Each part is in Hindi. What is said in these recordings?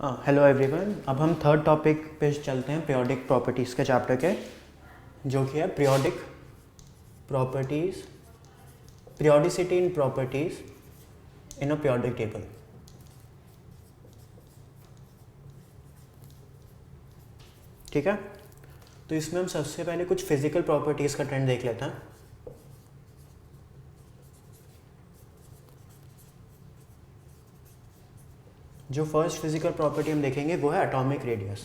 Hello everyone. अब हम थर्ड टॉपिक पे चलते हैं, पीरियोडिक प्रॉपर्टीज़ के चैप्टर के, जो कि है periodic properties, periodicity in properties in a periodic table. ठीक है, तो इसमें हम सबसे पहले कुछ फिजिकल प्रॉपर्टीज़ का ट्रेंड देख लेते हैं। जो फर्स्ट फिजिकल प्रॉपर्टी हम देखेंगे वो है एटॉमिक रेडियस।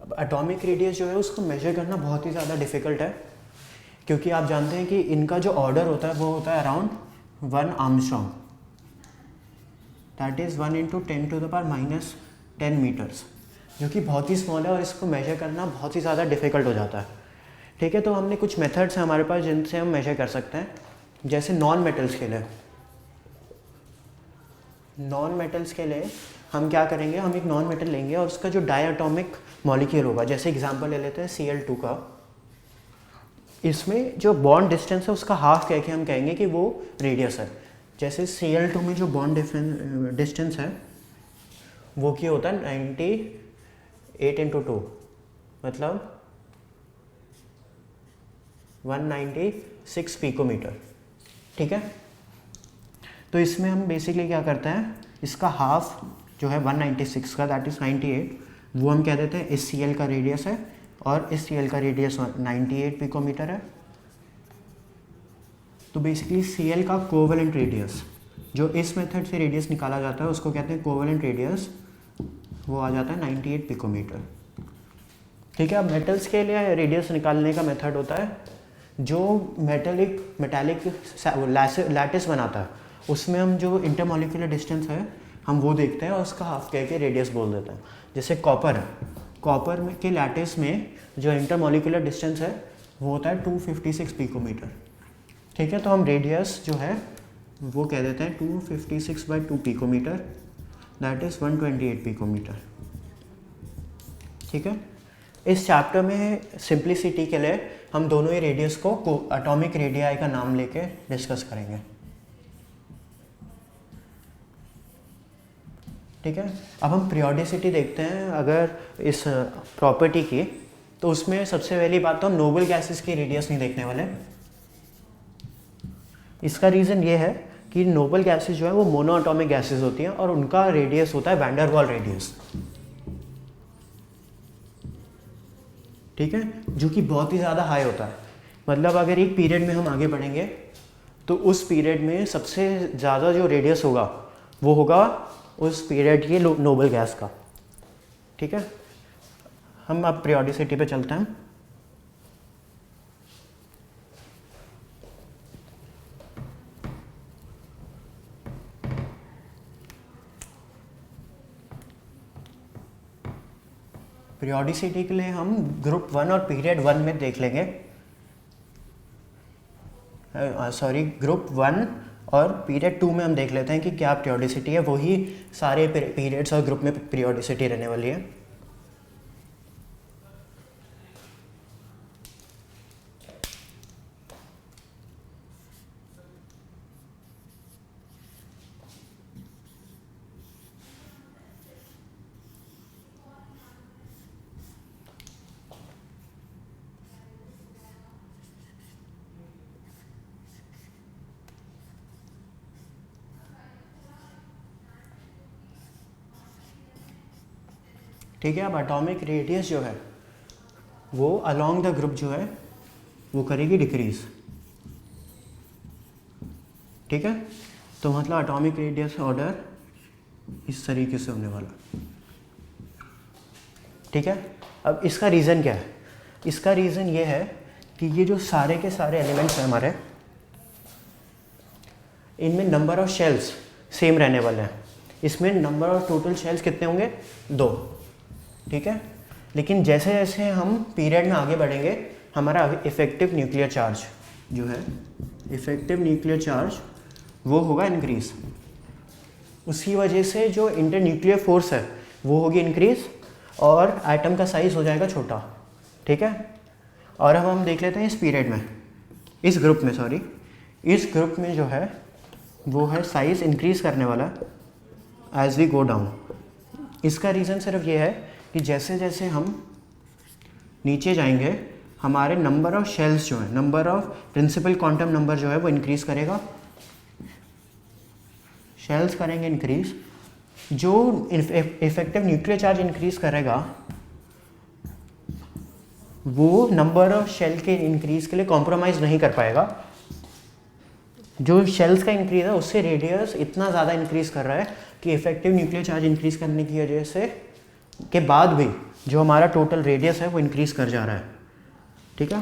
अब एटॉमिक रेडियस जो है उसको मेजर करना बहुत ही ज़्यादा डिफिकल्ट है, क्योंकि आप जानते हैं कि इनका जो ऑर्डर होता है वो होता है around 1 angstrom, that is 1 × 10⁻⁻10 metres, जो कि बहुत ही स्मॉल है और इसको मेजर करना बहुत ही ज़्यादा डिफिकल्ट हो जाता है। ठीक है, तो हमने कुछ मेथड्स हैं हमारे पास जिनसे हम मेजर कर सकते हैं। जैसे नॉन मेटल्स के लिए हम क्या करेंगे, हम एक नॉन मेटल लेंगे और उसका जो डायटोमिक मॉलिक्यूल होगा, जैसे एग्जांपल ले लेते हैं Cl2 का, इसमें जो बॉन्ड डिस्टेंस है उसका हाफ कह के हम कहेंगे कि वो रेडियस है। जैसे Cl2 में जो बॉन्ड डिस्टेंस है वो क्या होता है 98 × 2, मतलब 196 पिकोमीटर। ठीक है, तो इसमें हम बेसिकली क्या करते हैं, इसका हाफ जो है 196 का, दैट इज़ 98, वो हम कह देते हैं इस Cl का रेडियस है, और इस Cl का रेडियस 98 पिकोमीटर है। तो बेसिकली Cl का कोवेलेंट रेडियस, जो इस मेथड से रेडियस निकाला जाता है उसको कहते हैं कोवेलेंट रेडियस, वो आ जाता है 98 पिकोमीटर। ठीक है, अब मेटल्स के लिए रेडियस निकालने का मेथड होता है, जो मेटालिक लैटिस बनाता है उसमें हम जो इंटरमॉलिक्यूलर डिस्टेंस है हम वो देखते हैं और उसका हाफ कह के रेडियस बोल देते हैं। जैसे कॉपर में के लैटिस में जो इंटरमॉलिक्यूलर डिस्टेंस है वो होता है 256 पिकोमीटर। ठीक है, तो हम रेडियस जो है वो कह देते हैं 256/2 पिकोमीटर, दैट इज़ 128 पिकोमीटर। ठीक है, इस चैप्टर में सिंप्लिसिटी के लिए हम दोनों ही रेडियस को एटॉमिक रेडियाई का नाम लेके डिस्कस करेंगे। ठीक है, अब हम पीरियोडिसिटी देखते हैं अगर इस प्रॉपर्टी की, तो उसमें सबसे पहली बात तो हम नोबल गैसेस की रेडियस नहीं देखने वाले। इसका रीज़न ये है कि नोबल गैसेस जो है वो मोनो एटॉमिक गैसेस होती हैं और उनका रेडियस होता है वैन डेर वाल रेडियस। ठीक है, जो कि बहुत ही ज़्यादा हाई होता है। मतलब अगर एक पीरियड में हम आगे बढ़ेंगे तो उस पीरियड में सबसे ज़्यादा जो रेडियस होगा वो होगा उस पीरियड के नोबल गैस का। ठीक है, हम अब पीरियोडिसिटी पे चलते हैं। पीरियोडिसिटी के लिए हम ग्रुप 1 और पीरियड 1 में देख लेंगे, ग्रुप 1 और पीरियड 2 में हम देख लेते हैं कि क्या पीरियोडिसिटी है। वही सारे पीरियड्स और ग्रुप में पीरियोडिसिटी रहने वाली है। ठीक है, अब एटॉमिक रेडियस जो है वो अलोंग द ग्रुप जो है वो करेगी डिक्रीज। ठीक है, तो मतलब एटॉमिक रेडियस ऑर्डर इस तरीके से होने वाला। ठीक है, अब इसका रीज़न क्या है? इसका रीज़न ये है कि ये जो सारे के सारे एलिमेंट्स हैं हमारे, इनमें नंबर ऑफ शेल्स सेम रहने वाले हैं। इसमें नंबर ऑफ टोटल शेल्स कितने होंगे? 2। ठीक है, लेकिन जैसे जैसे हम पीरियड में आगे बढ़ेंगे हमारा इफेक्टिव न्यूक्लियर चार्ज जो है, इफेक्टिव न्यूक्लियर चार्ज वो होगा इंक्रीज। उसी वजह से जो इंटर न्यूक्लियर फोर्स है वो होगी इंक्रीज और एटम का साइज हो जाएगा छोटा। ठीक है, और अब हम देख लेते हैं इस पीरियड में, इस ग्रुप में जो है वो है साइज़ इंक्रीज़ करने वाला एज वी गो डाउन। इसका रीज़न सिर्फ ये है कि जैसे जैसे हम नीचे जाएंगे हमारे नंबर ऑफ़ शेल्स जो है, number of principal quantum number जो है वो इंक्रीज़ करेगा, शेल्स करेंगे इंक्रीज़। जो इफेक्टिव न्यूक्लियर चार्ज इंक्रीज़ करेगा वो नंबर ऑफ शेल के इंक्रीज़ के लिए कॉम्प्रोमाइज़ नहीं कर पाएगा। जो शेल्स का इंक्रीज़ है उससे रेडियस इतना ज़्यादा इंक्रीज़ कर रहा है कि इफेक्टिव न्यूक्लियर चार्ज इंक्रीज़ करने की वजह से के बाद भी जो हमारा टोटल रेडियस है वो इंक्रीज़ कर जा रहा है। ठीक है,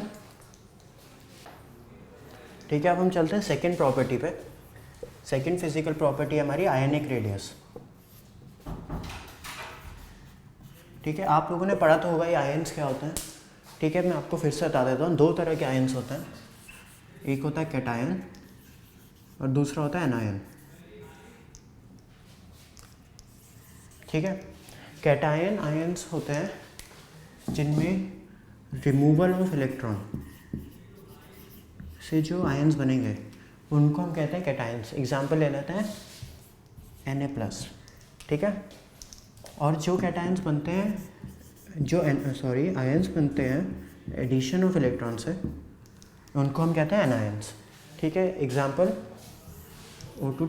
ठीक है। अब हम चलते हैं सेकेंड प्रॉपर्टी पे। सेकेंड फिजिकल प्रॉपर्टी है हमारी आयनिक रेडियस। ठीक है, आप लोगों ने पढ़ा तो होगा ये आयन्स क्या होते हैं। ठीक है, मैं आपको फिर से बता देता हूँ। दो तरह के आयन्स होते हैं, एक होता है कैटायन और दूसरा होता है एनायन। ठीक है, कैटायन आयन्स होते हैं जिनमें रिमूवल ऑफ इलेक्ट्रॉन से जो आयन्स बनेंगे उनको हम कहते हैं कैटायन्स। एग्जाम्पल ले लेते हैं Na+। ठीक है, और जो कैटायन्स बनते हैं, जो आयन्स बनते हैं एडिशन ऑफ इलेक्ट्रॉन से, उनको हम कहते हैं एनायन्स। ठीक है, एग्जाम्पल O2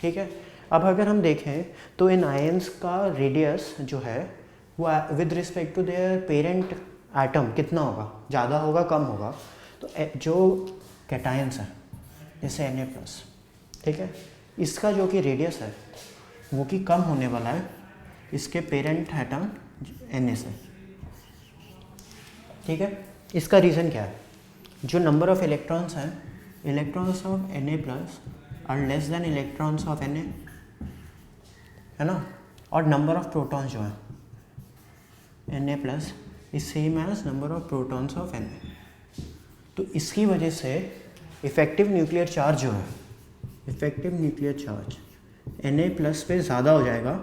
ठीक है, अब अगर हम देखें तो इन आयन्स का रेडियस जो है वो with respect to their parent atom कितना होगा, ज़्यादा होगा कम होगा। तो जो कैटायन्स है जैसे Na+, ठीक है, इसका जो कि रेडियस है वो कि कम होने वाला है इसके पेरेंट एटम Na से। ठीक है, इसका रीज़न क्या है, जो नंबर ऑफ इलेक्ट्रॉन्स हैं, electrons of Na+ are less than electrons of Na, है ना, और नंबर ऑफ प्रोटॉन्स जो है Na+ is same as number of protons of Na। तो इसकी वजह से इफेक्टिव न्यूक्लियर चार्ज जो है, इफेक्टिव न्यूक्लियर चार्ज Na+ पे ज़्यादा हो जाएगा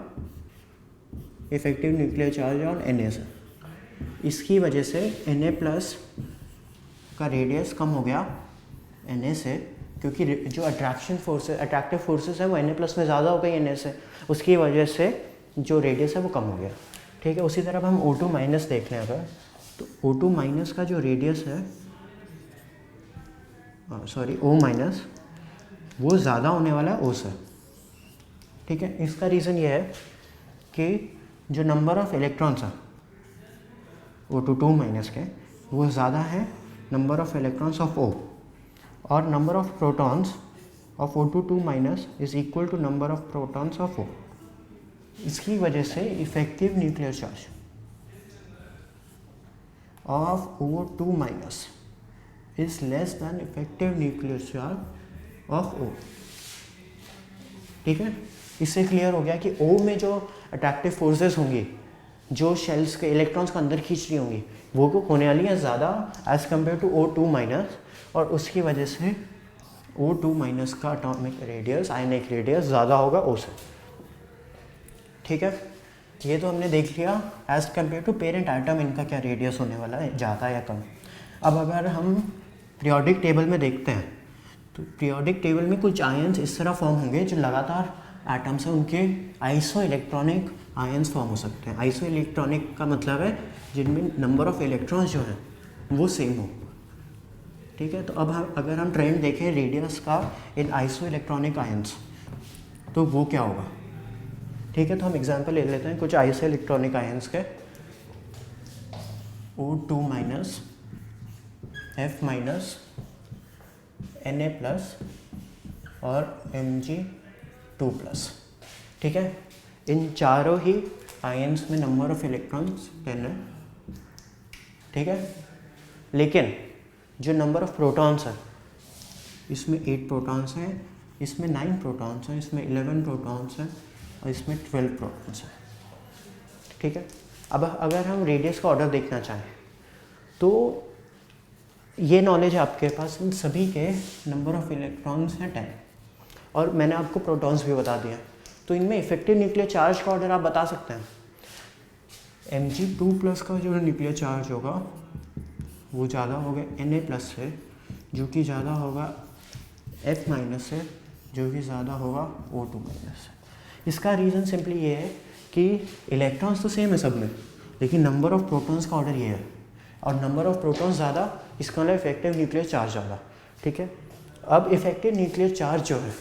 इफेक्टिव न्यूक्लियर चार्ज और Na से। इसकी वजह से Na+ का रेडियस कम हो गया Na से, क्योंकि जो अट्रैक्टिव फोर्सेस है वो Na+ में ज़्यादा हो गई Na से, उसकी वजह से जो रेडियस है वो कम हो गया। ठीक है, उसी तरह हम O2- देख लें अगर, तो O2- का जो रेडियस है, O- वो ज़्यादा होने वाला है O से। ठीक है, इसका रीज़न ये है कि जो नंबर ऑफ़ इलेक्ट्रॉन्स हैं O2 के, वो ज़्यादा है number of electrons of O, और number of protons of O2 is equal to number of protons of O। इसकी वजह से effective nuclear charge of O2- is less than effective nuclear charge of O। ठीक है, इससे क्लियर हो गया कि O में जो अट्रैक्टिव फोर्सेस होंगी, जो शेल्स के इलेक्ट्रॉन्स को अंदर खींच रही होंगी, वो होने वाली है ज़्यादा एज़ कम्पेयर टू O2-, और उसकी वजह से O2- का एटॉमिक रेडियस, आयनिक रेडियस ज़्यादा होगा O से। ठीक है, ये तो हमने देख लिया as compared to parent atom इनका क्या रेडियस होने वाला है, ज़्यादा या कम। अब अगर हम पीरियोडिक टेबल में देखते हैं तो पीरियोडिक टेबल में कुछ आयन्स इस तरह फॉर्म होंगे जो लगातार एटम्स हैं उनके आइसो इलेक्ट्रॉनिक आयन्स फॉर्म हो सकते हैं। आइसो इलेक्ट्रॉनिक का मतलब है जिनमें नंबर ऑफ़ इलेक्ट्रॉन्स जो हैं वो सेम हो। ठीक है, तो अब अगर हम ट्रेंड देखें रेडियस का इन आइसो इलेक्ट्रॉनिक आयन्स, तो वो क्या होगा। ठीक है, तो हम एग्जांपल ले लेते हैं कुछ आइसो इलेक्ट्रॉनिक आयन्स के, O2-, F-, Na+ और Mg2+। ठीक है, इन चारों ही आयन्स में नंबर ऑफ़ इलेक्ट्रॉन्स 10 है। ठीक है, लेकिन जो नंबर ऑफ़ प्रोटॉन्स है, इसमें 8 प्रोटॉन्स हैं, इसमें 9 प्रोटॉन्स हैं, इसमें 11 प्रोटॉन्स हैं और इसमें 12 प्रोटॉन्स हैं। ठीक है, अब अगर हम रेडियस का ऑर्डर देखना चाहें तो ये नॉलेज है आपके पास, इन सभी के नंबर ऑफ़ इलेक्ट्रॉन्स हैं 10, और मैंने आपको प्रोटॉन्स भी बता दिया। तो इनमें इफेक्टिव न्यूक्लियर चार्ज का ऑर्डर आप बता सकते हैं। Mg2+ का जो न्यूक्लियर चार्ज होगा वो ज़्यादा होगा Na+ से, जो कि ज़्यादा होगा F माइनस से जो भी ज़्यादा होगा O2 माइनस से। इसका रीज़न सिंपली ये है कि इलेक्ट्रॉन्स तो सेम है सब में, लेकिन नंबर ऑफ़ प्रोटॉन्स का ऑर्डर ये है, और नंबर ऑफ़ प्रोटॉन्स ज़्यादा, इसका मतलब इफेक्टिव न्यूक्लियर चार्ज ज़्यादा। ठीक है, अब इफेक्टिव न्यूक्लियर चार्ज जो है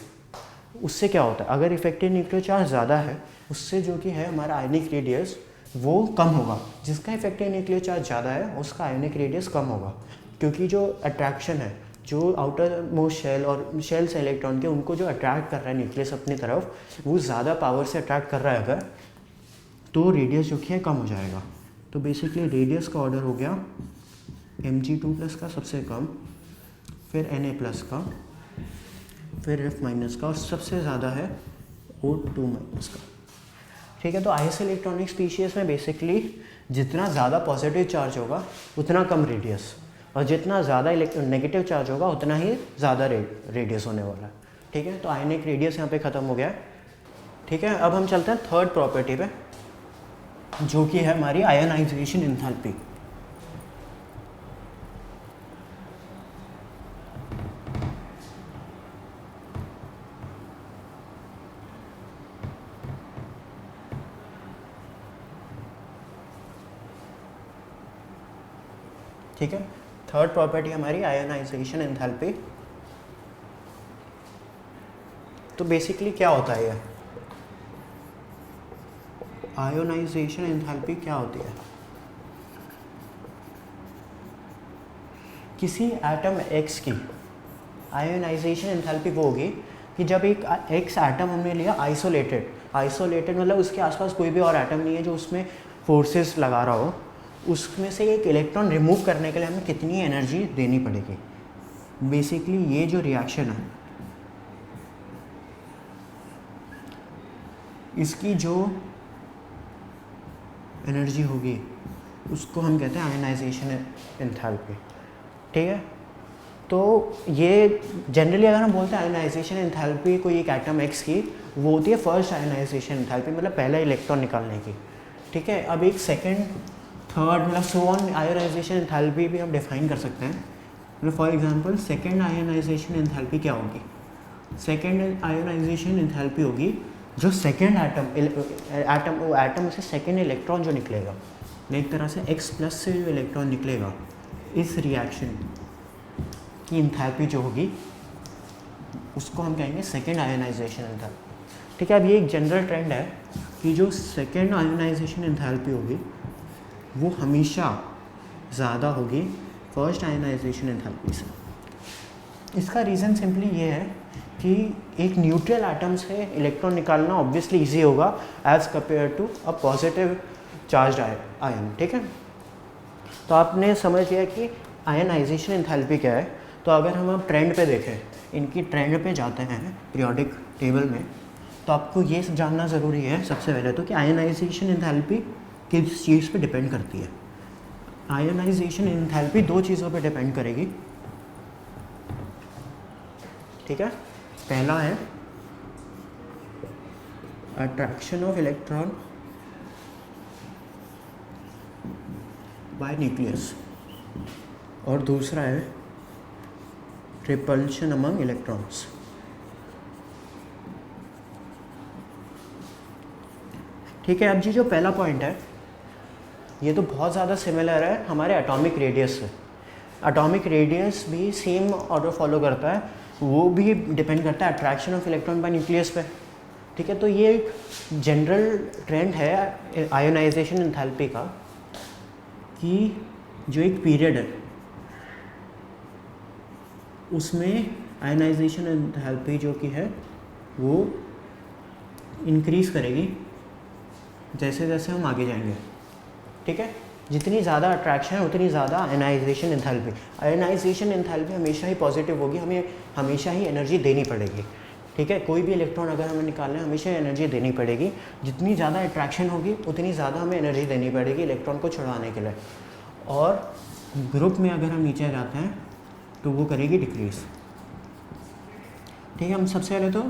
उससे क्या होता है, अगर इफेक्टिव न्यूक्लियर चार्ज ज़्यादा है उससे जो कि है हमारा आयनिक रेडियस वो कम होगा। जिसका इफेक्टिव न्यूक्लियर चार्ज ज़्यादा है उसका आयनिक रेडियस कम होगा, क्योंकि जो अट्रैक्शन है, जो आउटर मोस्ट शेल और शेल से इलेक्ट्रॉन के उनको जो अट्रैक्ट कर रहा है न्यूक्लियस अपनी तरफ, वो ज़्यादा पावर से अट्रैक्ट कर रहा है अगर, तो रेडियस जो कि है कम हो जाएगा। तो बेसिकली रेडियस का ऑर्डर हो गया Mg2 प्लस का सबसे कम, फिर Na प्लस का, फिर F माइनस का, और सबसे ज़्यादा है O2 माइनस का। ठीक है, तो आइस इलेक्ट्रॉनिक स्पीशीज़ में बेसिकली जितना ज़्यादा पॉजिटिव चार्ज होगा उतना कम रेडियस, और जितना ज़्यादा नेगेटिव चार्ज होगा उतना ही ज़्यादा रेडियस होने वाला है। ठीक है, तो आयनिक रेडियस यहाँ पे ख़त्म हो गया है। ठीक है, अब हम चलते हैं थर्ड प्रॉपर्टी पे, जो कि है हमारी आयनाइजेशन एंथैल्पी। ठीक है, थर्ड प्रॉपर्टी हमारी आयनाइजेशन एंथैल्पी। तो बेसिकली क्या होता है ये आयोनाइजेशन एंथैल्पी, क्या होती है? किसी एटम X की आयोनाइजेशन एंथैल्पी वो होगी कि जब एक X एटम हमने लिया आइसोलेटेड मतलब उसके आसपास कोई भी और एटम नहीं है जो उसमें फोर्सेस लगा रहा हो, उसमें से एक इलेक्ट्रॉन रिमूव करने के लिए हमें कितनी एनर्जी देनी पड़ेगी। बेसिकली ये जो रिएक्शन है इसकी जो एनर्जी होगी उसको हम कहते हैं आयनाइजेशन एंथैल्पी। ठीक है, तो ये जनरली अगर हम बोलते हैं आयनाइजेशन एंथैल्पी कोई एक एटम X की, वो होती है फर्स्ट आयनाइजेशन एंथैल्पी, मतलब पहला इलेक्ट्रॉन निकालने की। ठीक है, अब एक सेकंड, थर्ड, मतलब सो ऑन आयनाइजेशन एंथैल्पी भी हम डिफाइन कर सकते हैं। मतलब for example second ionisation enthalpy क्या होगी? सेकंड आयनाइजेशन एंथैल्पी होगी जो सेकंड एटम से सेकंड इलेक्ट्रॉन जो निकलेगा, एक तरह से X प्लस से जो इलेक्ट्रॉन निकलेगा, इस रिएक्शन की एंथैल्पी जो होगी उसको हम कहेंगे सेकंड आयनाइजेशन एंथैल्पी। ठीक है, अब ये एक जनरल ट्रेंड है कि जो सेकंड आयनाइजेशन एंथैल्पी होगी वो हमेशा ज़्यादा होगी फर्स्ट आयनाइजेशन एंथैल्पी से। इसका रीज़न सिंपली ये है कि एक न्यूट्रल एटम से इलेक्ट्रॉन निकालना ऑब्वियसली इजी होगा as compared to a positive charge ion. ठीक है, तो आपने समझ लिया कि आयनाइजेशन एंथैल्पी क्या है। तो अगर हम अब ट्रेंड पे देखें, इनकी ट्रेंड पे जाते हैं पीरियोडिक टेबल में, तो आपको ये जानना ज़रूरी है सबसे पहले तो कि आयनाइजेशन एंथैल्पी किस चीज़ पे डिपेंड करती है। आयनाइजेशन एंथैल्पी दो चीज़ों पे डिपेंड करेगी। ठीक है, पहला है attraction of electron by nucleus, और दूसरा है रिपल्शन अमंग इलेक्ट्रॉन्स। ठीक है, अब जी जो पहला पॉइंट है ये तो बहुत ज़्यादा सिमिलर है हमारे एटॉमिक रेडियस से। एटॉमिक रेडियस भी सेम ऑर्डर फॉलो करता है, वो भी डिपेंड करता है attraction of electron by nucleus पे। ठीक है, तो ये एक जनरल ट्रेंड है आयोनाइजेशन एंथैल्पी का कि जो एक पीरियड है उसमें आयनाइजेशन एंथैल्पी जो कि है वो इंक्रीज़ करेगी जैसे जैसे हम आगे जाएंगे। ठीक है, जितनी ज़्यादा अट्रैक्शन है उतनी ज़्यादा आयनाइजेशन एंथैल्पी। आयनाइजेशन एंथैल्पी हमेशा ही पॉजिटिव होगी, हमें हमेशा ही एनर्जी देनी पड़ेगी। ठीक है, कोई भी इलेक्ट्रॉन अगर हमें निकालना है हमेशा एनर्जी देनी पड़ेगी। जितनी ज़्यादा अट्रैक्शन होगी उतनी ज़्यादा हमें एनर्जी देनी पड़ेगी इलेक्ट्रॉन को छुड़ाने के लिए। और ग्रुप में अगर हम नीचे जाते हैं तो वो करेगी डिक्रीज़। ठीक है, हम सबसे पहले तो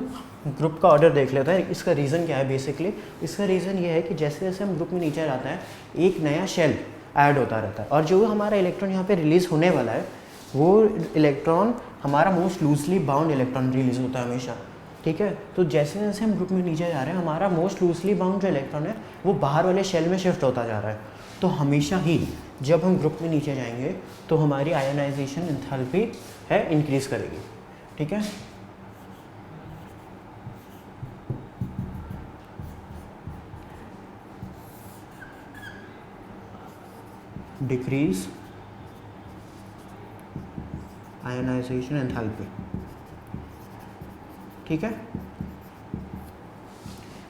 ग्रुप का ऑर्डर देख लेते हैं। इसका रीज़न क्या है? बेसिकली इसका रीज़न ये है कि जैसे जैसे हम ग्रुप में नीचे जाते हैं एक नया शेल ऐड होता रहता है, और जो हमारा इलेक्ट्रॉन यहाँ पे रिलीज़ होने वाला है वो इलेक्ट्रॉन हमारा most loosely bound electron release होता है हमेशा, ठीक है। तो जैसे जैसे हम ग्रुप में नीचे जा रहे हैं हमारा मोस्ट लूजली बाउंड जो इलेक्ट्रॉन है वो बाहर वाले शेल में शिफ्ट होता जा रहा है। तो हमेशा ही जब हम ग्रुप में नीचे जाएंगे तो हमारी आयनाइजेशन एंथैल्पी है इंक्रीज करेगी, ठीक है। डिक्रीज आयनाइजेशन एंथैल्पी, ठीक है।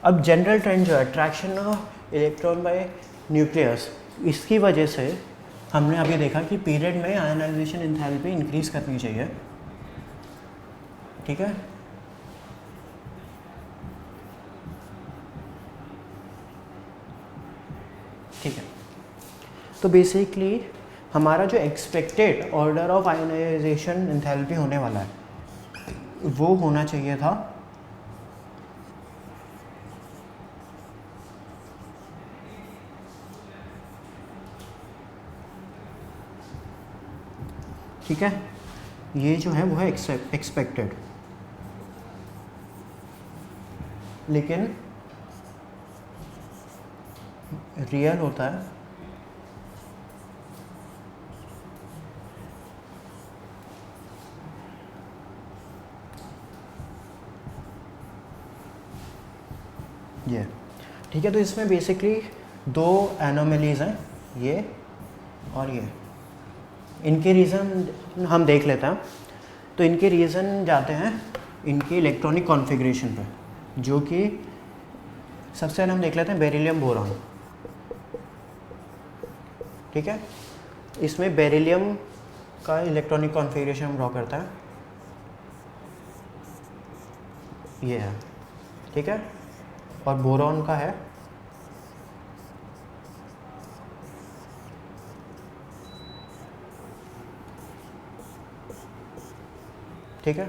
अब जनरल ट्रेंड जो है attraction of electron by nucleus, इसकी वजह से हमने अभी देखा कि पीरियड में आयनाइजेशन एंथैल्पी इंक्रीज करनी चाहिए, ठीक है। ठीक है, तो बेसिकली हमारा जो expected order of ionisation enthalpy होने वाला है वो होना चाहिए था ठीक है, ये जो है वो है एक्सपेक्टेड, लेकिन रियल होता है ये, ठीक है। तो इसमें बेसिकली दो एनोमलीज हैं, ये और ये। इनके रीज़न हम देख लेते हैं। तो इनके रीज़न जाते हैं इनकी इलेक्ट्रॉनिक कॉन्फ़िगरेशन पे, जो कि सबसे पहले हम देख लेते हैं बेरिलियम बोरॉन, ठीक है। इसमें बेरिलियम का इलेक्ट्रॉनिक कॉन्फ़िगरेशन हम ड्रॉ करता है, ये है, ठीक है। और बोरॉन का है ठीक है।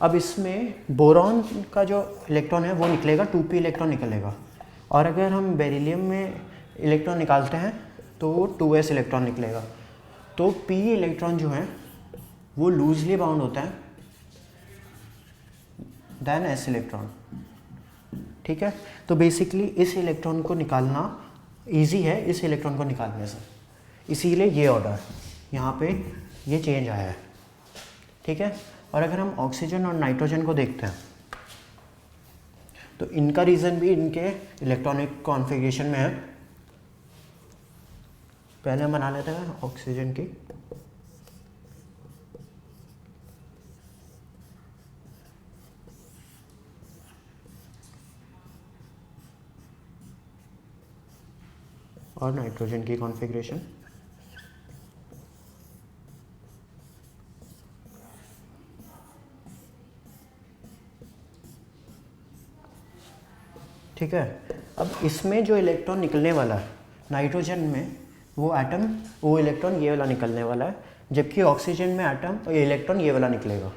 अब इसमें बोरॉन का जो इलेक्ट्रॉन है वो निकलेगा 2p इलेक्ट्रॉन निकलेगा, और अगर हम बेरिलियम में इलेक्ट्रॉन निकालते हैं तो 2s इलेक्ट्रॉन निकलेगा। तो p इलेक्ट्रॉन जो है वो लूजली बाउंड होता है देन s इलेक्ट्रॉन, ठीक है। तो बेसिकली इस इलेक्ट्रॉन को निकालना इजी है इस इलेक्ट्रॉन को निकालने से, इसीलिए ये ऑर्डर यहाँ पे ये चेंज आया है, ठीक है। और अगर हम ऑक्सीजन और नाइट्रोजन को देखते हैं तो इनका रीज़न भी इनके इलेक्ट्रॉनिक कॉन्फ़िगरेशन में है। पहले हम बना लेते हैं ऑक्सीजन की, और नाइट्रोजन की कॉन्फ़िगरेशन, ठीक है। अब इसमें जो इलेक्ट्रॉन निकलने वाला है नाइट्रोजन में वो एटम वो इलेक्ट्रॉन ये वाला निकलने वाला है, जबकि ऑक्सीजन में एटम और ये इलेक्ट्रॉन ये वाला निकलेगा।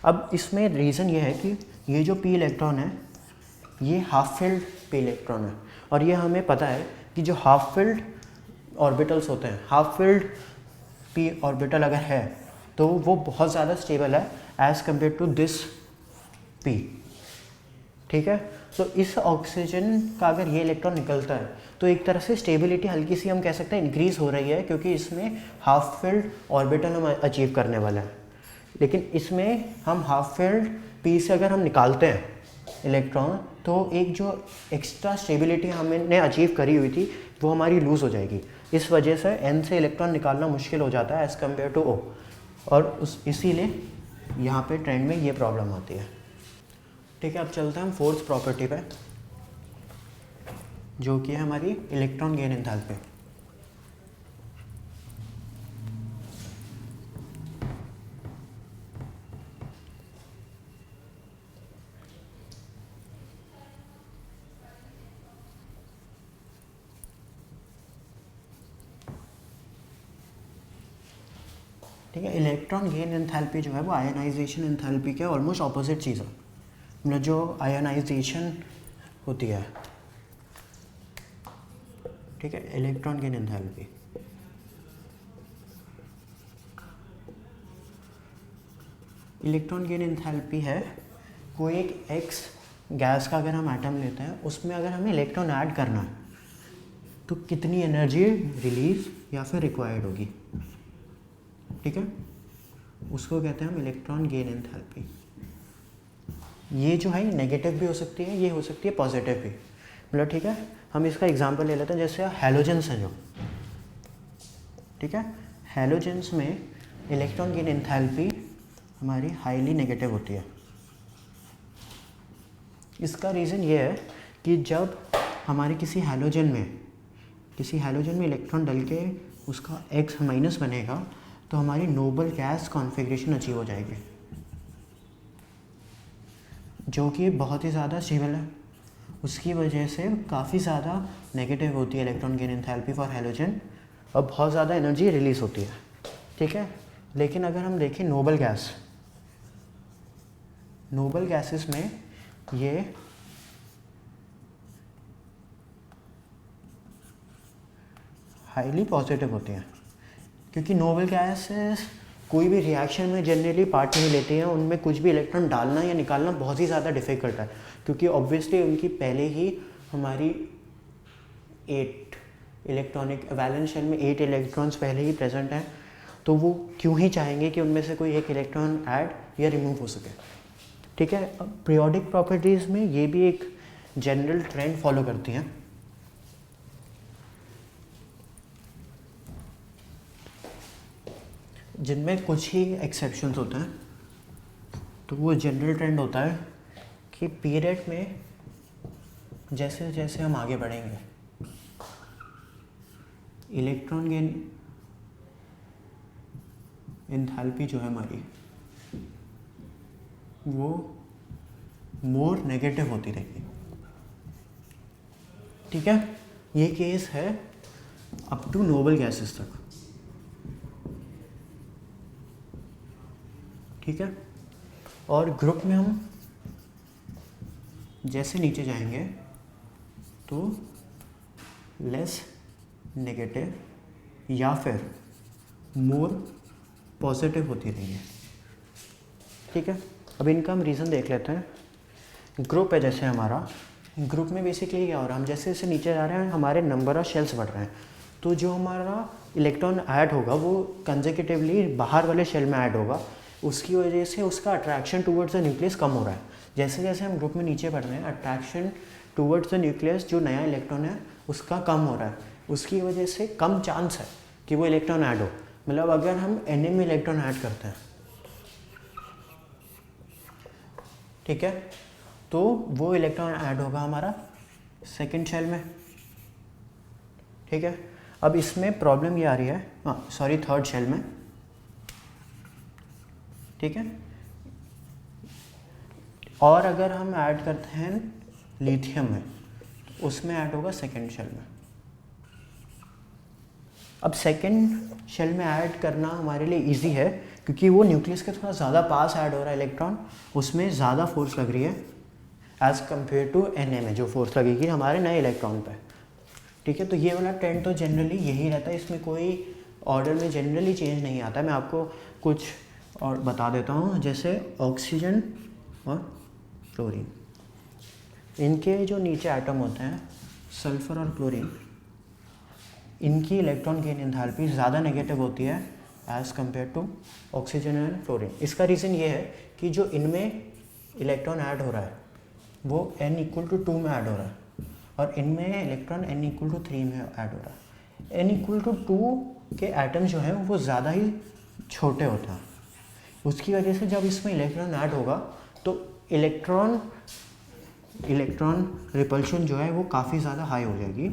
अब इसमें रीज़न ये है कि ये जो p इलेक्ट्रॉन है ये हाफ फिल्ड p इलेक्ट्रॉन है, और ये हमें पता है कि जो हाफ फिल्ड ऑर्बिटल्स होते हैं, हाफ फिल्ड p ऑर्बिटल अगर है तो वो बहुत ज़्यादा स्टेबल है as compared to this p, ठीक है। तो इस ऑक्सीजन का अगर ये इलेक्ट्रॉन निकलता है तो एक तरह से स्टेबिलिटी हल्की सी हम कह सकते हैं इंक्रीज़ हो रही है, क्योंकि इसमें हाफ फिल्ड ऑर्बिटल हम अचीव करने वाले हैं। लेकिन इसमें हम हाफ फिल्ड p से अगर हम निकालते हैं इलेक्ट्रॉन तो एक जो एक्स्ट्रा स्टेबिलिटी हमने अचीव करी हुई थी वो हमारी लूज़ हो जाएगी। इस वजह से n से इलेक्ट्रॉन निकालना मुश्किल हो जाता है एज़ कम्पेयर टू O, और इसीलिए यहाँ पे ट्रेंड में ये प्रॉब्लम आती है, ठीक है। अब चलते हैं हम फोर्थ प्रॉपर्टी पे, जो कि है हमारी इलेक्ट्रॉन गेन एंथैल्पी। ठीक है, इलेक्ट्रॉन गेन एंथैल्पी जो है वो आयनाइजेशन एंथैल्पी के ऑलमोस्ट ऑपोजिट चीज़ है। मतलब जो आयनाइजेशन होती है, ठीक है, electron gain enthalpy electron gain enthalpy है कोई एक एक्स गैस का अगर हम एटम लेते हैं, उसमें अगर हमें इलेक्ट्रॉन ऐड करना है तो कितनी एनर्जी रिलीज या फिर रिक्वायर्ड होगी, ठीक है, उसको कहते हैं हम इलेक्ट्रॉन गेन एंथैल्पी। ये जो है नेगेटिव भी हो सकती है, ये हो सकती है पॉजिटिव भी, मतलब ठीक है। हम इसका एग्जांपल ले लेते हैं, जैसे हैलोजेंस है जो, ठीक है, हैलोजेंस में इलेक्ट्रॉन गेन एंथैल्पी हमारी हाईली नेगेटिव होती है। इसका रीज़न ये है कि जब हमारे किसी हैलोजन में इलेक्ट्रॉन डल के उसका X माइनस बनेगा तो हमारी नोबल गैस कॉन्फ़िगरेशन अचीव हो जाएगी, जो कि बहुत ही ज़्यादा स्टेबल है। उसकी वजह से काफ़ी ज़्यादा नेगेटिव होती है electron gain enthalpy for halogen और बहुत ज़्यादा एनर्जी रिलीज़ होती है, ठीक है। लेकिन अगर हम देखें नोबल गैसेस में ये हाईली पॉजिटिव होती हैं, क्योंकि नोबल गैसेस कोई भी रिएक्शन में जनरली पार्ट नहीं लेती हैं, उनमें कुछ भी इलेक्ट्रॉन डालना या निकालना बहुत ही ज़्यादा डिफ़िकल्ट है, क्योंकि ऑब्वियसली उनकी पहले ही हमारी 8 इलेक्ट्रॉनिक वैलेंस शेल में 8 इलेक्ट्रॉन्स पहले ही प्रेजेंट हैं, तो वो क्यों ही चाहेंगे कि उनमें से कोई एक इलेक्ट्रॉन ऐड या रिमूव हो सके, ठीक है। अब पीरियोडिक प्रॉपर्टीज़ में ये भी एक जनरल ट्रेंड फॉलो करती हैं। जिनमें कुछ ही एक्सेप्शंस होते हैं, तो वो जनरल ट्रेंड होता है कि पीरियड में जैसे जैसे हम आगे बढ़ेंगे इलेक्ट्रॉन गेन एंथैल्पी जो है हमारी वो मोर नेगेटिव होती रहेगी, ठीक है। ये केस है अप टू नोबल गैसेस तक, ठीक है। और ग्रुप में हम जैसे नीचे जाएंगे तो लेस नेगेटिव या फिर मोर पॉजिटिव होती रहेंगे, ठीक है। अब इनका हम रीज़न देख लेते हैं। ग्रुप है जैसे हमारा, ग्रुप में बेसिकली क्या हो रहा है, हम जैसे जैसे नीचे जा रहे हैं हमारे नंबर ऑफ शेल्स बढ़ रहे हैं, तो जो हमारा इलेक्ट्रॉन ऐड होगा वो कंसेक्यूटिवली बाहर वाले शेल में ऐड होगा, उसकी वजह से उसका अट्रैक्शन टूवर्ड्स द न्यूक्लियस कम हो रहा है। जैसे जैसे हम ग्रुप में नीचे बढ़ रहे हैं अट्रैक्शन टूवर्ड्स द न्यूक्लियस जो नया इलेक्ट्रॉन है उसका कम हो रहा है, उसकी वजह से कम चांस है कि वो इलेक्ट्रॉन ऐड हो। मतलब अगर हम Na में इलेक्ट्रॉन ऐड करते हैं, ठीक है, तो वो इलेक्ट्रॉन ऐड होगा हमारा सेकंड शेल में, ठीक है। अब इसमें प्रॉब्लम ये आ रही है, थर्ड शेल में, ठीक है। और अगर हम ऐड करते हैं लिथियम में तो उसमें ऐड होगा सेकंड शेल में। अब सेकंड शेल में ऐड करना हमारे लिए इजी है क्योंकि वो न्यूक्लियस के थोड़ा ज़्यादा पास ऐड हो रहा है इलेक्ट्रॉन, उसमें ज़्यादा फोर्स लग रही है एज़ कम्पेयर टू Na में जो फोर्स लगेगी हमारे नए इलेक्ट्रॉन पे, ठीक है। तो ये वाला ट्रेंड तो जनरली यही रहता है, इसमें कोई ऑर्डर में जनरली चेंज नहीं आता। मैं आपको कुछ और बता देता हूँ, जैसे ऑक्सीजन और क्लोरीन, इनके जो नीचे एटम होते हैं सल्फ़र और क्लोरीन, इनकी इलेक्ट्रॉन गेन एंथैल्पी ज़्यादा नेगेटिव होती है as compared to oxygen and fluorine. इसका रीज़न ये है कि जो इनमें इलेक्ट्रॉन ऐड हो रहा है वो n=2 में ऐड हो रहा है और इनमें इलेक्ट्रॉन n=3 में ऐड हो रहा है। n=2 के एटम जो हैं वो ज़्यादा ही छोटे होते हैं, उसकी वजह से जब इसमें इलेक्ट्रॉन ऐड होगा तो इलेक्ट्रॉन रिपल्शन जो है वो काफ़ी ज़्यादा हाई हो जाएगी।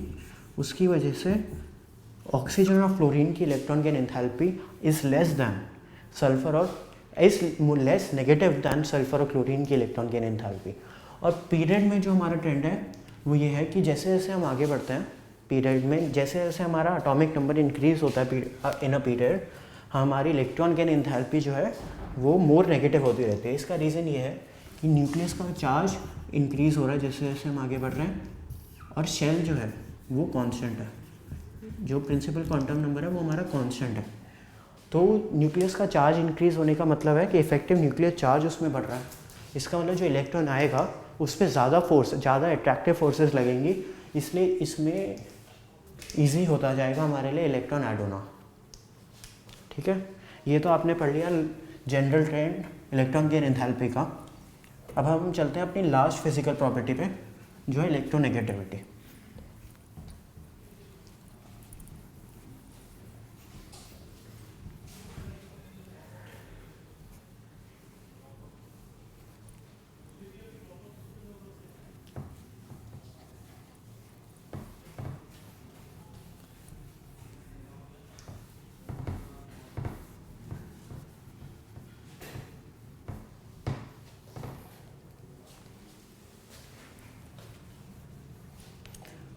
उसकी वजह से ऑक्सीजन और फ्लोरीन की electron gain enthalpy is less than sulphur और is less negative than sulphur और क्लोरीन की इलेक्ट्रॉन गेन एंथैल्पी। और पीरियड में जो हमारा ट्रेंड है वो ये है कि जैसे जैसे हम आगे बढ़ते हैं पीरियड में, जैसे जैसे हमारा एटॉमिक नंबर इंक्रीज़ होता है इन अ पीरियड, हमारी इलेक्ट्रॉन गेन एंथैल्पी जो है वो मोर नेगेटिव होती रहती है। इसका रीज़न ये है कि न्यूक्लियस का चार्ज इंक्रीज़ हो रहा है जैसे जैसे हम आगे बढ़ रहे हैं और शेल जो है वो कांस्टेंट है, जो प्रिंसिपल क्वांटम नंबर है वो हमारा कांस्टेंट है। तो न्यूक्लियस का चार्ज इंक्रीज़ होने का मतलब है कि इफेक्टिव न्यूक्लियर चार्ज उसमें बढ़ रहा है। इसका मतलब जो इलेक्ट्रॉन आएगा उस पर ज़्यादा अट्रैक्टिव फोर्सेस लगेंगी, इसलिए इसमें ईजी होता जाएगा हमारे लिए इलेक्ट्रॉन ऐड होना। ठीक है, ये तो आपने पढ़ लिया जनरल ट्रेंड इलेक्ट्रॉन की एंथैल्पी का। अब हम चलते हैं अपनी लास्ट फिजिकल प्रॉपर्टी पे, जो है इलेक्ट्रोनेगेटिविटी।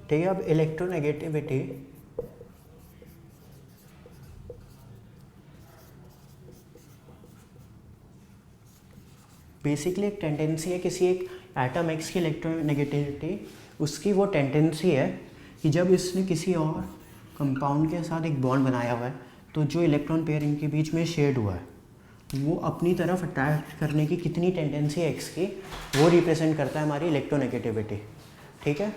ठीक है, अब इलेक्ट्रोनेगेटिविटी बेसिकली एक टेंडेंसी है किसी एक एटम एक्स की इलेक्ट्रोनेगेटिविटी, उसकी वो टेंडेंसी है कि जब इसने किसी और कंपाउंड के साथ एक बॉन्ड बनाया हुआ है तो जो इलेक्ट्रॉन पेयर इनके बीच में शेड हुआ है वो अपनी तरफ अट्रैक्ट करने की कितनी टेंडेंसी है एक्स की, वो रिप्रेजेंट करता है हमारी इलेक्ट्रोनेगेटिविटी। ठीक है,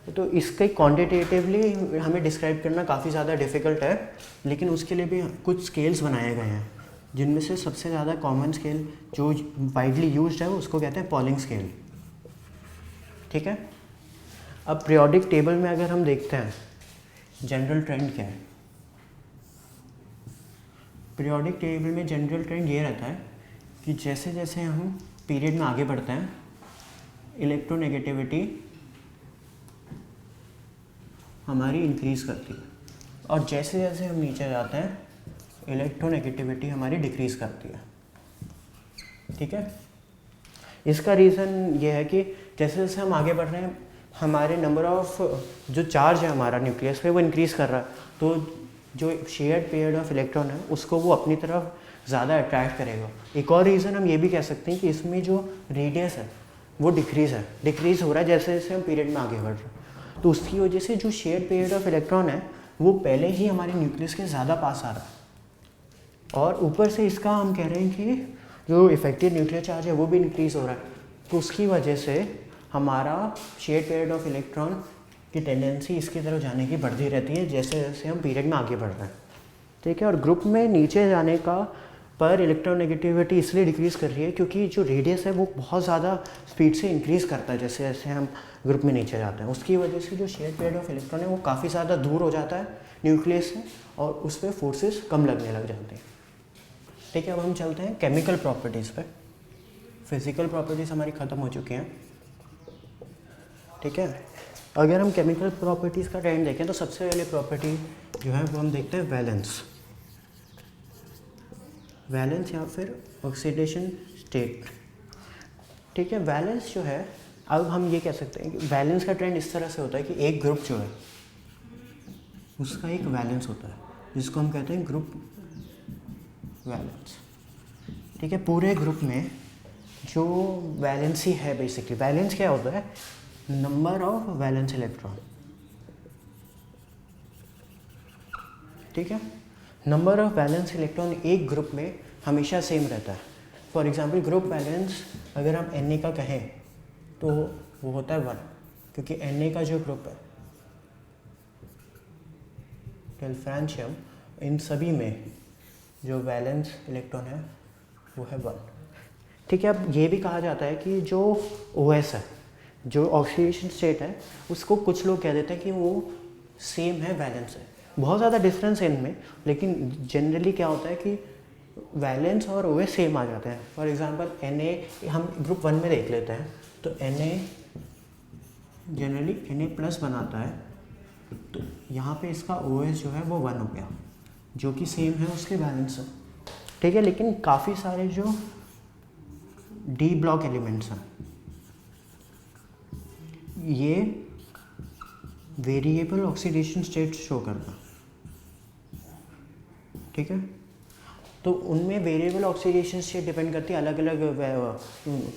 तो इसके क्वांटिटेटिवली हमें डिस्क्राइब करना काफ़ी ज़्यादा डिफ़िकल्ट है, लेकिन उसके लिए भी कुछ स्केल्स बनाए गए हैं, जिनमें से सबसे ज़्यादा कॉमन स्केल जो वाइडली यूज्ड है उसको कहते हैं पॉलिंग स्केल। ठीक है, अब पीरियोडिक टेबल में अगर हम देखते हैं जनरल ट्रेंड क्या है, पीरियोडिक टेबल में जनरल ट्रेंड ये रहता है कि जैसे जैसे हम पीरियड में आगे बढ़ते हैं इलेक्ट्रोनेगेटिविटी हमारी इंक्रीज़ करती है, और जैसे जैसे हम नीचे जाते हैं इलेक्ट्रोनेगेटिविटी हमारी डिक्रीज़ करती है। ठीक है, इसका रीज़न ये है कि जैसे जैसे हम आगे बढ़ रहे हैं हमारे नंबर ऑफ जो चार्ज है हमारा न्यूक्लियस पे वो इंक्रीज़ कर रहा है, तो जो शेयर्ड पेयर ऑफ इलेक्ट्रॉन है उसको वो अपनी तरफ ज़्यादा अट्रैक्ट करेगा। एक और रीज़न हम ये भी कह सकते हैं कि इसमें जो रेडियस है वो डिक्रीज़ हो रहा है जैसे जैसे हम पीरियड में आगे बढ़ रहे हैं, तो उसकी वजह से जो शेयर्ड पेयर ऑफ इलेक्ट्रॉन है वो पहले ही हमारे न्यूक्लियस के ज़्यादा पास आ रहा है, और ऊपर से इसका हम कह रहे हैं कि जो इफेक्टिव न्यूक्लियर चार्ज है वो भी इंक्रीज़ हो रहा है, तो उसकी वजह से हमारा शेयर्ड पेयर ऑफ इलेक्ट्रॉन की टेंडेंसी इसकी तरफ जाने की बढ़ती रहती है जैसे जैसे हम पीरियड में आगे बढ़ रहे हैं। ठीक है, और ग्रुप में नीचे जाने का पर इलेक्ट्रोनेगेटिविटी इसलिए डिक्रीज़ कर रही है क्योंकि जो रेडियस है वो बहुत ज़्यादा स्पीड से इंक्रीज़ करता है जैसे जैसे हम ग्रुप में नीचे जाते हैं, उसकी वजह से जो शेयर पेयर ऑफ इलेक्ट्रॉन है वो काफ़ी ज़्यादा दूर हो जाता है न्यूक्लियस से, और उस पर फोर्सेस कम लगने लग जाते हैं। ठीक है, अब हम चलते हैं केमिकल प्रॉपर्टीज़ पे। फिज़िकल प्रॉपर्टीज़ हमारी ख़त्म हो चुकी हैं। ठीक है, अगर हम केमिकल प्रॉपर्टीज़ का ट्रेंड देखें तो सबसे पहले प्रॉपर्टी जो है वो हम देखते हैं वैलेंस या फिर ऑक्सीडेशन स्टेट। ठीक है, वैलेंस जो है, अब हम ये कह सकते हैं कि वैलेंस का ट्रेंड इस तरह से होता है कि एक ग्रुप जो है उसका एक वैलेंस होता है जिसको हम कहते हैं ग्रुप वैलेंस। ठीक है, पूरे ग्रुप में जो वैलेंसी है, बेसिकली वैलेंस क्या होता है, नंबर ऑफ वैलेंस इलेक्ट्रॉन। ठीक है, नंबर ऑफ वैलेंस इलेक्ट्रॉन एक ग्रुप में हमेशा सेम रहता है। फॉर एग्जांपल ग्रुप वैलेंस अगर हम Na का कहें तो वो होता है 1, क्योंकि Na का जो ग्रुप है डिल्फ्रांशियम, इन सभी में जो वैलेंस इलेक्ट्रॉन है वो है 1। ठीक है, अब ये भी कहा जाता है कि जो OS है, जो ऑक्सीडेशन स्टेट है, उसको कुछ लोग कह देते हैं कि वो सेम है वैलेंस है। बहुत ज़्यादा डिफरेंस है इनमें, लेकिन जनरली क्या होता है कि वैलेंस और OS सेम आ जाते हैं। फॉर एग्जांपल Na हम ग्रुप 1 में देख लेते हैं, तो Na जनरली Na+ बनाता है, तो यहाँ पे इसका OS जो है वो 1 हो गया, जो कि सेम है उसके वैलेंस से। ठीक है, लेकिन काफ़ी सारे जो D ब्लॉक एलिमेंट्स हैं ये वेरिएबल ऑक्सीडेशन स्टेट शो करता है। ठीक है, तो उनमें वेरिएबल ऑक्सीडेशन स्टेट डिपेंड करती है अलग अलग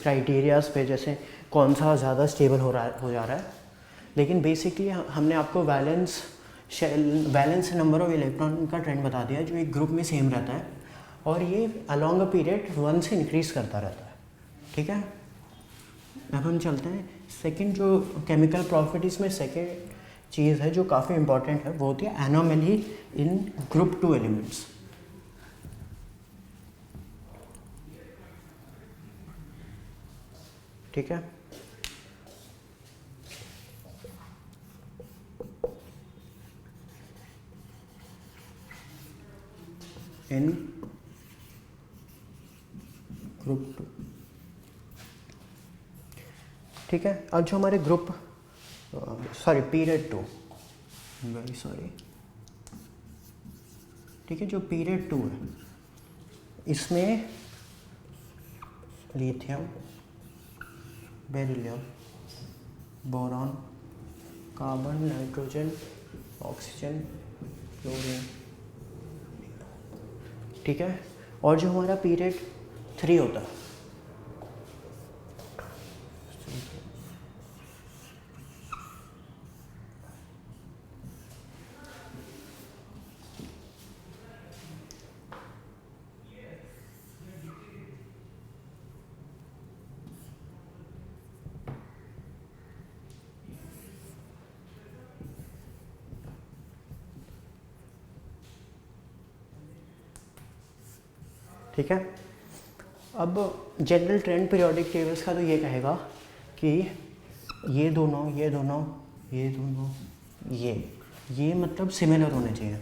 क्राइटेरियाज पे, जैसे कौन सा ज़्यादा स्टेबल हो जा रहा है। लेकिन बेसिकली हमने आपको valence valence number of electron का ट्रेंड बता दिया जो एक ग्रुप में सेम रहता है और ये अलॉन्ग अ पीरियड 1 से इंक्रीज करता रहता है। ठीक है, अब हम चलते हैं सेकंड जो केमिकल प्रॉपर्टीज़ में सेकंड चीज़ है जो काफ़ी इंपॉर्टेंट है वो होती है एनोमली इन ग्रुप 2 एलिमेंट्स। ठीक है, इन ग्रुप 2। ठीक है, अब जो हमारे ग्रुप पीरियड 2, वेरी सॉरी, ठीक है, जो पीरियड 2 है इसमें lithium, beryllium, boron, carbon, nitrogen, oxygen, chlorine. ठीक है, और जो हमारा पीरियड 3 होता है ठीक है। अब जनरल ट्रेंड पीरियोडिक टेबल्स का तो ये कहेगा कि ये दोनों ये मतलब सिमिलर होने चाहिए,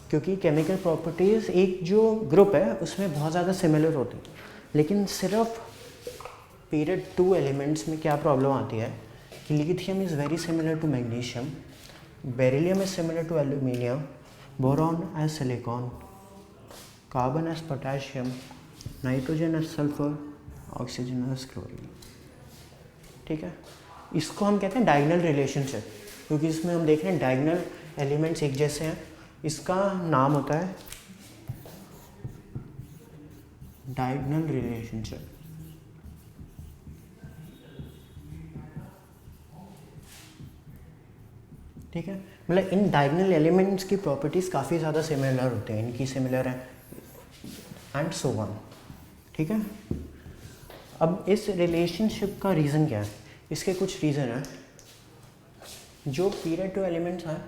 क्योंकि केमिकल प्रॉपर्टीज़ एक जो ग्रुप है उसमें बहुत ज़्यादा सिमिलर होती है। लेकिन सिर्फ पीरियड 2 एलिमेंट्स में क्या प्रॉब्लम आती है कि lithium is very similar to magnesium, beryllium is similar to aluminium, boron as silicon, carbon as potassium, nitrogen as sulphur, oxygen as chlorine. ठीक है, इसको हम कहते हैं डायगोनल रिलेशनशिप, क्योंकि इसमें हम देख रहे हैं डायगोनल एलिमेंट्स एक जैसे हैं। इसका नाम होता है डायगोनल रिलेशनशिप। ठीक है, मतलब इन डायगोनल एलिमेंट्स की प्रॉपर्टीज़ काफ़ी ज़्यादा सिमिलर होते हैं, इनकी सिमिलर है एंड सो ऑन। ठीक है, अब इस रिलेशनशिप का रीज़न क्या है? इसके कुछ रीज़न है। जो पीरियड 2 एलिमेंट्स हैं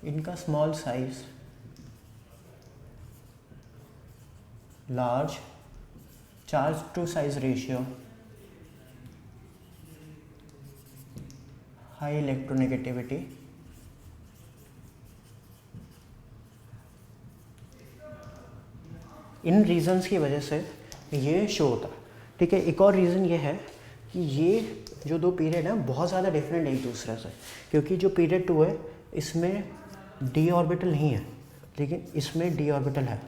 इनका small size, large charge to size ratio, high electronegativity, इन रीजंस की वजह से ये शो होता है। ठीक है, एक और रीज़न ये है कि ये जो दो पीरियड हैं बहुत ज़्यादा डिफरेंट है एक दूसरे से, क्योंकि जो पीरियड 2 है इसमें डी ऑर्बिटल नहीं है लेकिन इसमें डी ऑर्बिटल है।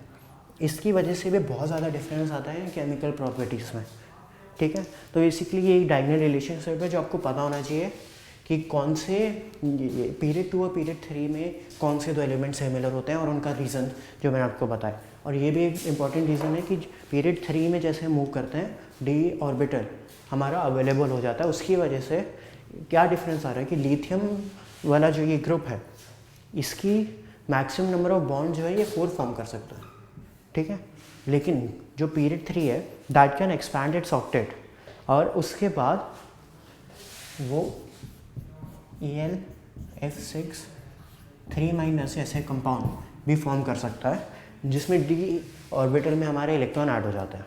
इसकी वजह से भी बहुत ज़्यादा डिफरेंस आता है केमिकल प्रॉपर्टीज़ में। ठीक है, तो बेसिकली ये एक डायगोनल रिलेशनशिप है जो आपको पता होना चाहिए कि कौन से पीरियड 2 और पीरियड 3 में कौन से दो एलिमेंट सिमिलर होते हैं और उनका रीज़न जो मैंने आपको बताया। और ये भी एक इम्पॉर्टेंट रीज़न है कि पीरियड 3 में जैसे मूव करते हैं डी ऑर्बिटल हमारा अवेलेबल हो जाता है, उसकी वजह से क्या डिफरेंस आ रहा है कि लिथियम वाला जो ये ग्रुप है इसकी मैक्सिमम नंबर ऑफ बॉन्ड जो है ये 4 फॉर्म कर सकता है। ठीक है, लेकिन जो पीरियड 3 है that can expand it's octet और उसके बाद वो ElF6 3- ऐसे कंपाउंड भी फॉर्म कर सकता है जिसमें डी ऑर्बिटल में हमारे इलेक्ट्रॉन ऐड हो जाते हैं।